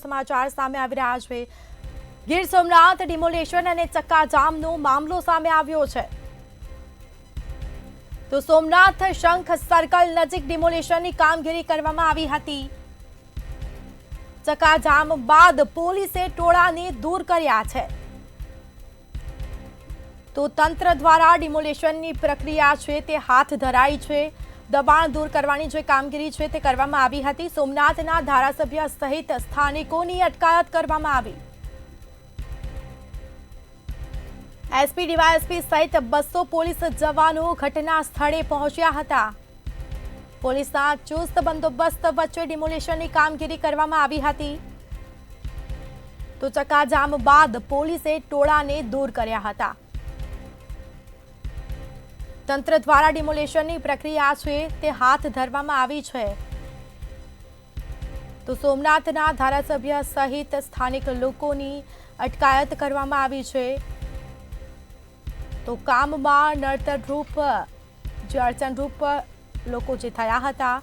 સમાચાર સામે આવી રહ્યા છે। ગીર સોમનાથ ડિમોલેશન અને ચક્કાજામનો મામલો સામે આવ્યો છે। તો સોમનાથ શંખ સર્કલ નજીક ડિમોલેશનની કામગીરી કરવામાં આવી હતી। ચક્કાજામ બાદ પોલીસે ટોળાને દૂર કર્યા છે। તો તંત્ર દ્વારા ડિમોલેશનની પ્રક્રિયા છે તે હાથ ધરાઈ છે। દબાણ દૂર કરવાની જે કામગીરી છે તે કરવામાં આવી હતી। સોમનાથના ધારાસભ્ય સહિત સ્થાનિકોની અટકાયત કરવામાં આવી। એસપી ડીવાયએસપી સહિત 200 પોલીસ જવાનો ઘટના સ્થળે પહોંચ્યા હતા। પોલીસના ચુસ્ત બંદોબસ્ત વચ્ચે ડિમોલેશનની કામગીરી કરવામાં આવી હતી। તો ચક્કાજામ બાદ પોલીસે ટોળાને દૂર કર્યા હતા। તંત્ર દ્વારા ડિમોલેશનની પ્રક્રિયા છે તે હાથ ધરવામાં આવી છે। તો સોમનાથના ધારાસભ્ય સહિત સ્થાનિક લોકોની અટકાયત કરવામાં આવી છે। તો કામમાં નડતરરૂપ જે અડચણરૂપ લોકો જે થયા હતા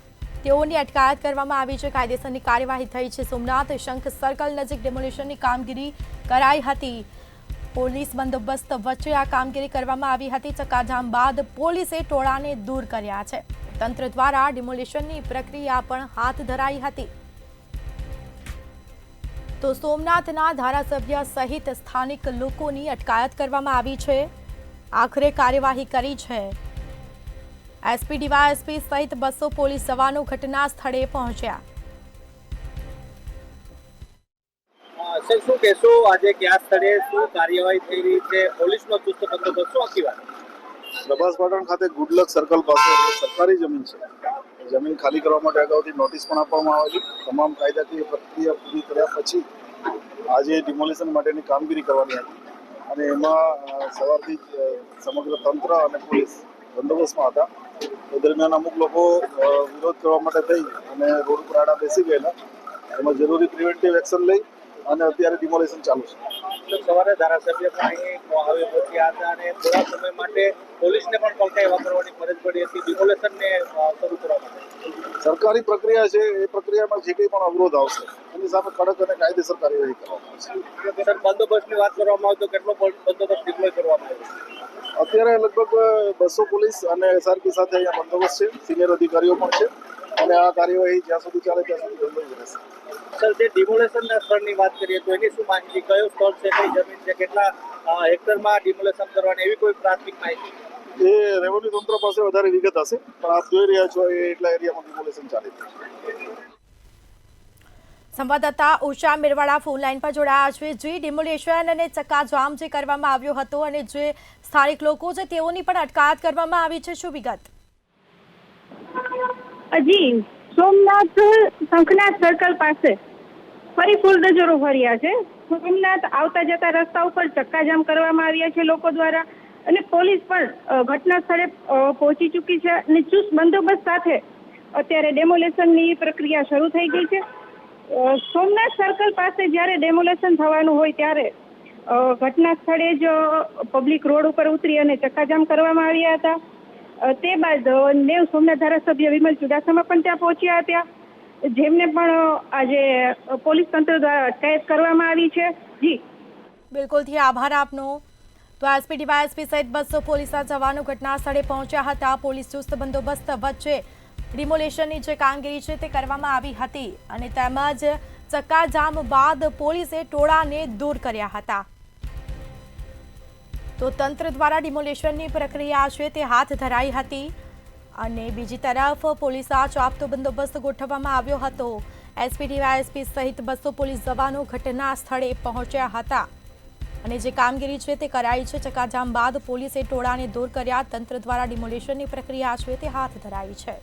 તેઓની અટકાયત કરવામાં આવી છે। કાયદેસરની કાર્યવાહી થઈ છે। સોમનાથ શંખ સર્કલ નજીક ડિમોલેશનની કામગીરી કરાઈ હતી। પોલીસ બંદોબસ્ત વચ્ચે આ કામગીરી કરવામાં આવી હતી। ચક્કાજામ બાદ પોલીસે ટોળાને દૂર કર્યા છે। તંત્ર દ્વારા ડિમોલેશનની પ્રક્રિયા પણ હાથ ધરાઈ હતી। તો સોમનાથના ધારાસભ્ય સહિત સ્થાનિક લોકોની અટકાયત કરવામાં આવી છે। આખરે કાર્યવાહી કરી છે। એસપી ડીવાયએસપી સહિત 200 પોલીસ જવાનો ઘટના સ્થળે પહોંચ્યા। શું કહેશો, આજે કયા સ્થળે શું કાર્યવાહી થઈ રહી છે? પોલીસનો ચુસ્ત બંદોબસ્ત, શું આખી વાત? પ્રભાસપાટણ ખાતે ગુડલક સર્કલ પાસે સરકારી જમીન છે। જમીન ખાલી કરવા માટે અગાઉથી નોટિસ પણ આપવામાં આવેલી। તમામ કાયદાકીય પ્રક્રિયા પૂરી કર્યા પછી આજે ડિમોલેશન માટેની કામગીરી કરવાની હતી અને એમાં સવારથી જ સમગ્ર તંત્ર અને પોલીસ બંદોબસ્તમાં હતા। એ દરમિયાન અમુક લોકો વિરોધ કરવા માટે થઈ અને રોડ પર આડા બેસી ગયેલા। એમાં જરૂરી પ્રિવેન્ટિવ એક્શન લઈ અને અત્યારે ડિમોલેશન ચાલુ છે। સવારે ધારાસભ્ય પણ અહીં આવી પહોંચ્યા હતા અને થોડા સમય માટે પોલીસને પણ પલટાઈ વાપરવાની ફરજ પડી હતી ડિમોલેશનને શરૂ કરવા માટે। સરકારી પ્રક્રિયા છે, એ પ્રક્રિયામાં જે કંઈ પણ અવરોધ આવશે એની સામે કડક અને કાયદેસર કાર્યવાહી કરવામાં આવશે। સર, બંદોબસ્તની વાત કરવામાં આવે તો કેટલો બંદોબસ્ત ડિપ્લોય કરવામાં આવ્યો? અત્યારે લગભગ 200 પોલીસ અને એસઆરપી સાથે અહીંયા બંદોબસ્ત છે। સિનિયર અધિકારીઓ પણ છે અને આ કાર્યવાહી જ્યાં સુધી ચાલે ત્યાં સુધી બંધ રહેશે। સર, જે ડિમોલેશનના સ્થળની વાત કરીએ તો એની શું માહિતી? કયો સ્થળ છે, કઈ જમીન છે, કેટલા હેક્ટરમાં ડિમોલેશન કરવાની, એવી કોઈ પ્રાથમિક માહિતી? એ રેવન્યુ તંત્ર પાસે વધારે વિગત હશે, પણ આપ જોઈ રહ્યા છો એ એટલા એરિયામાં ડિમોલેશન ચાલી રહ્યું છે। સંવાદદાતા ઉષા મિરવાડા ફોન લાઈન પર જોડાયા છે। જે ડિમોલેશન અને ચક્કાજામ જે કરવામાં આવ્યો હતો અને જે સ્થાનિક લોકો છે તેઓની પણ અટકાયત કરવામાં આવી છે, શું વિગત? જી, સોમનાથ શંખનાથ સર્કલ પાસે ફરી ફૂલ નજરો ભર્યા છે। સોમનાથ આવતા જતા રસ્તા ઉપર ચક્કાજામ કરવામાં આવ્યા છે લોકો દ્વારા અને પોલીસ પણ ઘટના સ્થળે પહોંચી ચૂકી છે અને ચુસ્ત બંદોબસ્ત સાથે અત્યારે ડેમોલેશનની પ્રક્રિયા શરૂ થઈ ગઈ છે। સોમનાથ સર્કલ પાસે જ્યારે ડેમોલેશન થવાનું હોય ત્યારે ઘટના સ્થળે જ પબ્લિક રોડ ઉપર ઉતરી અને ચક્કાજામ કરવામાં આવ્યા હતા। તે બાદ નેવ સોમનાથ ધારાસભ્ય વિમલ ચુડાસમા પણ ત્યાં પહોંચ્યા હતા, જેમને પણ આજે પોલીસ તંત્ર દ્વારા અટકાયત કરવામાં આવી છે। જી બિલકુલથી આભાર આપનો। તો એસપી ડીવાયએસપી સહિત 200 પોલીસના જવાનો ઘટના સ્થળે પહોંચ્યા હતા। પોલીસ ચુસ્ત બંદોબસ્ત વચ્ચે ડિમોલેશનની જે કામગીરી છે તે કરવામાં આવી હતી અને તેમજ ચક્કાજામ બાદ પોલીસે ટોળાને દૂર કર્યા હતા। તો તંત્ર દ્વારા ડિમોલેશનની પ્રક્રિયા છે તે હાથ ધરાઈ હતી અને બીજી તરફ પોલીસના ચાપતો બંદોબસ્ત ગોઠવવામાં આવ્યો હતો। એસપી ડીવાયએસપી સહિત 200 પોલીસ જવાનો ઘટના સ્થળે પહોંચ્યા હતા અને જે કામગીરી છે તે કરાઈ છે। ચક્કાજામ બાદ પોલીસે ટોળાને દૂર કર્યા। તંત્ર દ્વારા ડિમોલેશનની પ્રક્રિયા છે તે હાથ ધરાઈ છે।